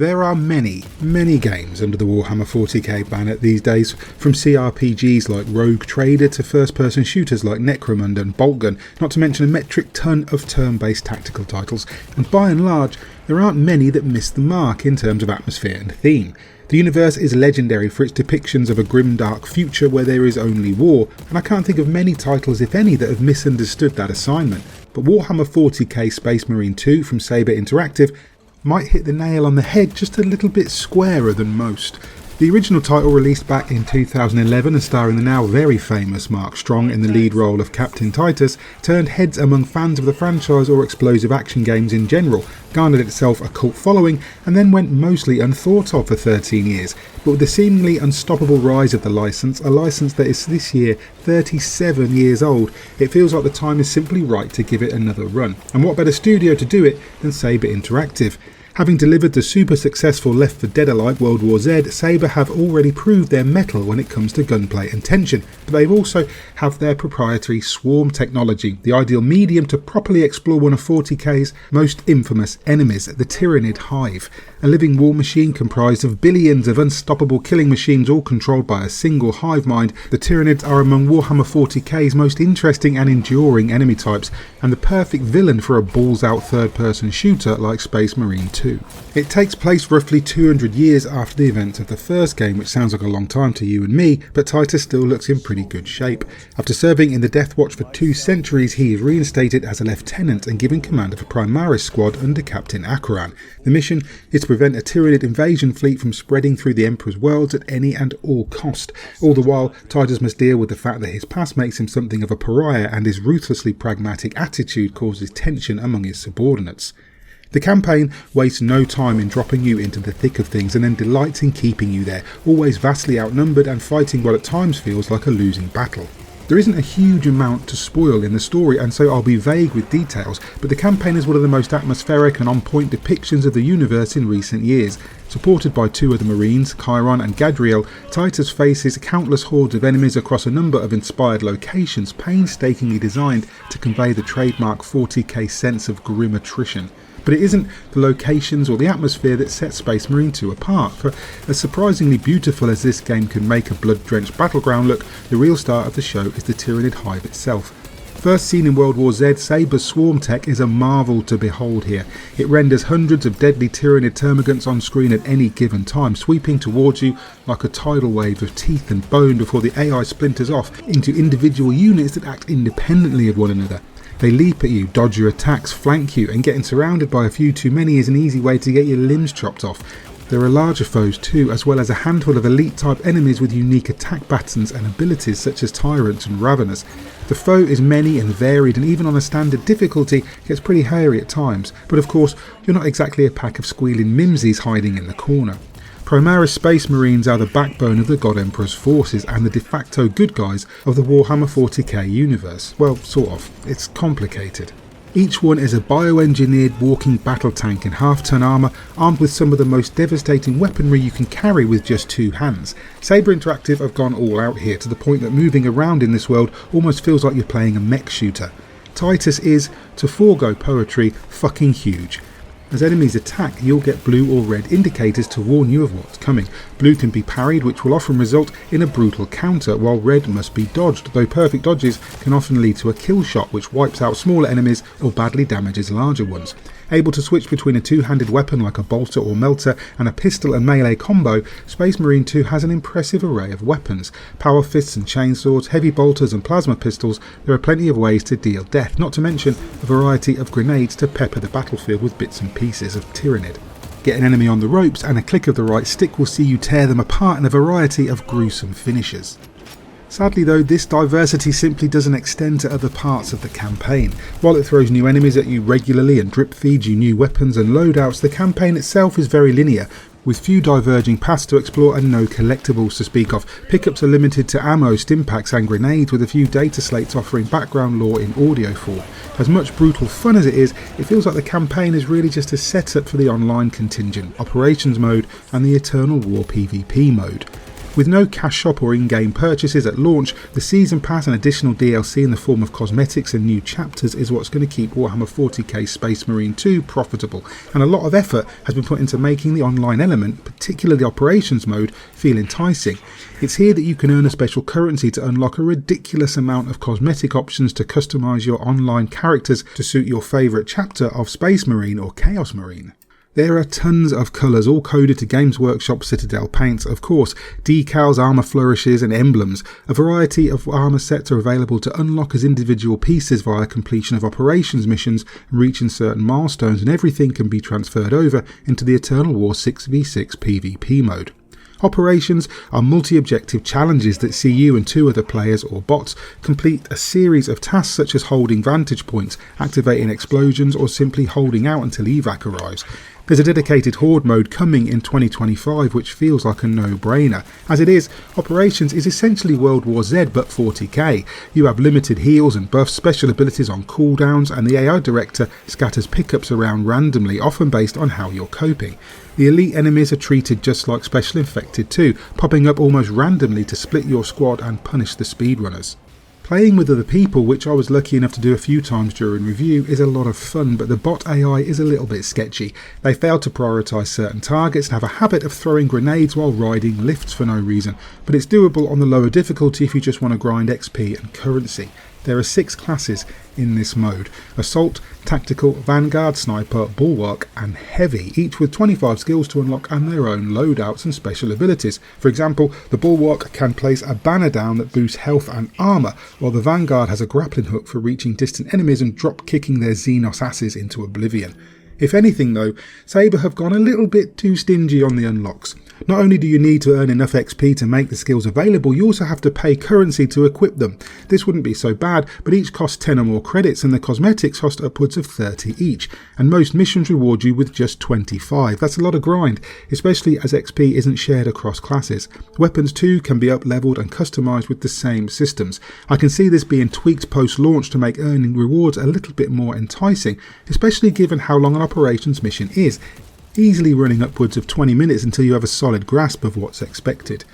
There are many games under the Warhammer 40k banner these days, from CRPGs like Rogue Trader to first-person shooters like Necromunda and Boltgun, not to mention a metric ton of turn-based tactical titles, and by and large, there aren't many that miss the mark in terms of atmosphere and theme. The universe is legendary for its depictions of a grim dark future where there is only war, and I can't think of many titles, if any, that have misunderstood that assignment. But Warhammer 40k Space Marine 2 from Saber Interactive might hit the nail on the head just a little bit squarer than most. The original title, released back in 2011 and starring the now very famous Mark Strong in the lead role of Captain Titus, turned heads among fans of the franchise or explosive action games in general, garnered itself a cult following, and then went mostly unthought of for 13 years. But with the seemingly unstoppable rise of the licence, a licence that is this year 37 years old, it feels like the time is simply right to give it another run. And what better studio to do it than Saber Interactive? Having delivered the super successful Left 4 Dead-alike World War Z, Saber have already proved their mettle when it comes to gunplay and tension, but they also have their proprietary swarm technology, the ideal medium to properly explore one of 40k's most infamous enemies, the Tyranid Hive, a living war machine comprised of billions of unstoppable killing machines all controlled by a single hive mind. The Tyranids are among Warhammer 40k's most interesting and enduring enemy types, and the perfect villain for a balls-out third-person shooter like Space Marine 2. It takes place roughly 200 years after the events of the first game, which sounds like a long time to you and me, but Titus still looks in pretty good shape. After serving in the Death Watch for 2 centuries, he is reinstated as a lieutenant and given command of a Primaris squad under Captain Acheran. The mission is to prevent a Tyranid invasion fleet from spreading through the Emperor's worlds at any and all cost. All the while, Titus must deal with the fact that his past makes him something of a pariah, and his ruthlessly pragmatic attitude causes tension among his subordinates. The campaign wastes no time in dropping you into the thick of things and then delights in keeping you there, always vastly outnumbered and fighting what at times feels like a losing battle. There isn't a huge amount to spoil in the story, and so I'll be vague with details, but the campaign is one of the most atmospheric and on-point depictions of the universe in recent years. Supported by 2 other Marines, Chiron and Gadriel, Titus faces countless hordes of enemies across a number of inspired locations, painstakingly designed to convey the trademark 40k sense of grim attrition. But it isn't the locations or the atmosphere that sets Space Marine 2 apart, for as surprisingly beautiful as this game can make a blood-drenched battleground look, the real star of the show is the Tyranid Hive itself. First seen in World War Z, Saber's swarm tech is a marvel to behold here. It renders hundreds of deadly Tyranid termagants on screen at any given time, sweeping towards you like a tidal wave of teeth and bone before the AI splinters off into individual units that act independently of one another. They leap at you, dodge your attacks, flank you, and getting surrounded by a few too many is an easy way to get your limbs chopped off. There are larger foes too, as well as a handful of elite type enemies with unique attack patterns and abilities such as Tyrants and Raveners. The foe is many and varied, and even on a standard difficulty gets pretty hairy at times, but of course you're not exactly a pack of squealing mimsies hiding in the corner. Primaris Space Marines are the backbone of the God Emperor's forces and the de facto good guys of the Warhammer 40k universe. Well, sort of. It's complicated. Each one is a bioengineered walking battle tank in half-ton armour, armed with some of the most devastating weaponry you can carry with just 2 hands. Saber Interactive have gone all out here, to the point that moving around in this world almost feels like you're playing a mech shooter. Titus is, to forego poetry, fucking huge. As enemies attack, you'll get blue or red indicators to warn you of what's coming. Blue can be parried, which will often result in a brutal counter, while red must be dodged, though perfect dodges can often lead to a kill shot which wipes out smaller enemies or badly damages larger ones. Able to switch between a 2-handed weapon like a bolter or melter and a pistol and melee combo, Space Marine 2 has an impressive array of weapons. Power fists and chainsaws, heavy bolters and plasma pistols. There are plenty of ways to deal death, not to mention a variety of grenades to pepper the battlefield with bits and pieces of Tyranid. Get an enemy on the ropes and a click of the right stick will see you tear them apart in a variety of gruesome finishes. Sadly though, this diversity simply doesn't extend to other parts of the campaign. While it throws new enemies at you regularly and drip feeds you new weapons and loadouts, the campaign itself is very linear, with few diverging paths to explore and no collectibles to speak of. Pickups are limited to ammo, stimpaks and grenades, with a few data slates offering background lore in audio form. As much brutal fun as it is, it feels like the campaign is really just a setup for the online contingent, operations mode and the Eternal War PvP mode. With no cash shop or in-game purchases at launch, the Season Pass and additional DLC in the form of cosmetics and new chapters is what's going to keep Warhammer 40k Space Marine 2 profitable, and a lot of effort has been put into making the online element, particularly the operations mode, feel enticing. It's here that you can earn a special currency to unlock a ridiculous amount of cosmetic options to customise your online characters to suit your favourite chapter of Space Marine or Chaos Marine. There are tons of colours, all coded to Games Workshop Citadel paints, of course, decals, armour flourishes and emblems. A variety of armour sets are available to unlock as individual pieces via completion of operations missions and reaching certain milestones, and everything can be transferred over into the Eternal War 6v6 PvP mode. Operations are multi-objective challenges that see you and 2 other players or bots complete a series of tasks such as holding vantage points, activating explosions, or simply holding out until evac arrives. There's a dedicated Horde mode coming in 2025 which feels like a no-brainer. As it is, Operations is essentially World War Z but 40k. You have limited heals and buffs, special abilities on cooldowns, and the AI director scatters pickups around randomly, often based on how you're coping. The elite enemies are treated just like Special Infected 2, popping up almost randomly to split your squad and punish the speedrunners. Playing with other people, which I was lucky enough to do a few times during review, is a lot of fun, but the bot AI is a little bit sketchy. They fail to prioritise certain targets and have a habit of throwing grenades while riding lifts for no reason, but it's doable on the lower difficulty if you just want to grind XP and currency. There are 6 classes in this mode: Assault, Tactical, Vanguard, Sniper, Bulwark and Heavy, each with 25 skills to unlock and their own loadouts and special abilities. For example, the Bulwark can place a banner down that boosts health and armour, while the Vanguard has a grappling hook for reaching distant enemies and drop kicking their Xenos asses into oblivion. If anything though, Sabre have gone a little bit too stingy on the unlocks. Not only do you need to earn enough XP to make the skills available, you also have to pay currency to equip them. This wouldn't be so bad, but each costs 10 or more credits and the cosmetics cost upwards of 30 each, and most missions reward you with just 25. That's a lot of grind, especially as XP isn't shared across classes. Weapons too can be up-leveled and customised with the same systems. I can see this being tweaked post-launch to make earning rewards a little bit more enticing, especially given how long an operations mission is, easily running upwards of 20 minutes until you have a solid grasp of what's expected.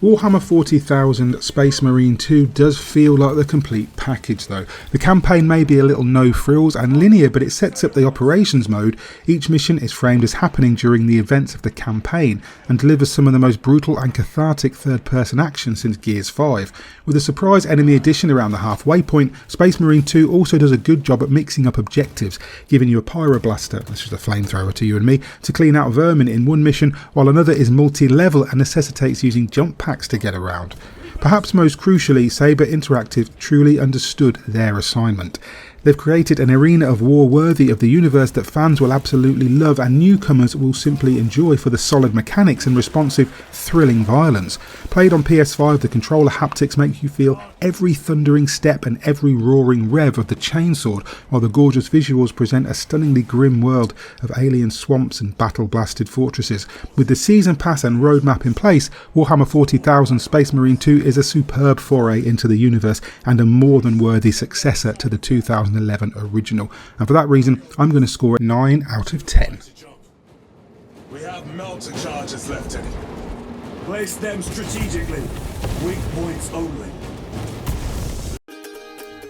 Warhammer 40,000 Space Marine 2 does feel like the complete package though. The campaign may be a little no frills and linear, but it sets up the operations mode. Each mission is framed as happening during the events of the campaign and delivers some of the most brutal and cathartic third-person action since Gears 5. With a surprise enemy addition around the halfway point, Space Marine 2 also does a good job at mixing up objectives, giving you a pyroblaster, that's just a flamethrower to you and me, to clean out vermin in one mission, while another is multi-level and necessitates using jump packs to get around. Perhaps most crucially, Sabre Interactive truly understood their assignment. They've created an arena of war worthy of the universe that fans will absolutely love and newcomers will simply enjoy for the solid mechanics and responsive, thrilling violence. Played on PS5, the controller haptics make you feel every thundering step and every roaring rev of the chainsword, while the gorgeous visuals present a stunningly grim world of alien swamps and battle-blasted fortresses. With the Season Pass and roadmap in place, Warhammer 40,000 Space Marine 2 is a superb foray into the universe and a more than worthy successor to the 2011 original, and for that reason I'm going to score it 9 out of 10. We have melter charges left in it. Place them strategically. Weak points only.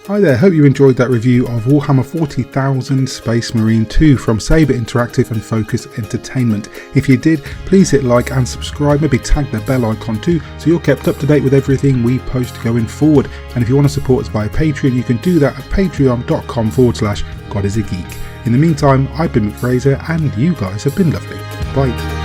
Hi there, hope you enjoyed that review of Warhammer 40,000 Space Marine 2 from Sabre Interactive and Focus Entertainment. If you did, please hit like and subscribe, maybe tag the bell icon too, so you're kept up to date with everything we post going forward. And if you want to support us via Patreon, you can do that at patreon.com/GodIsAGeek. In the meantime, I've been Mick Fraser and you guys have been lovely. Bye.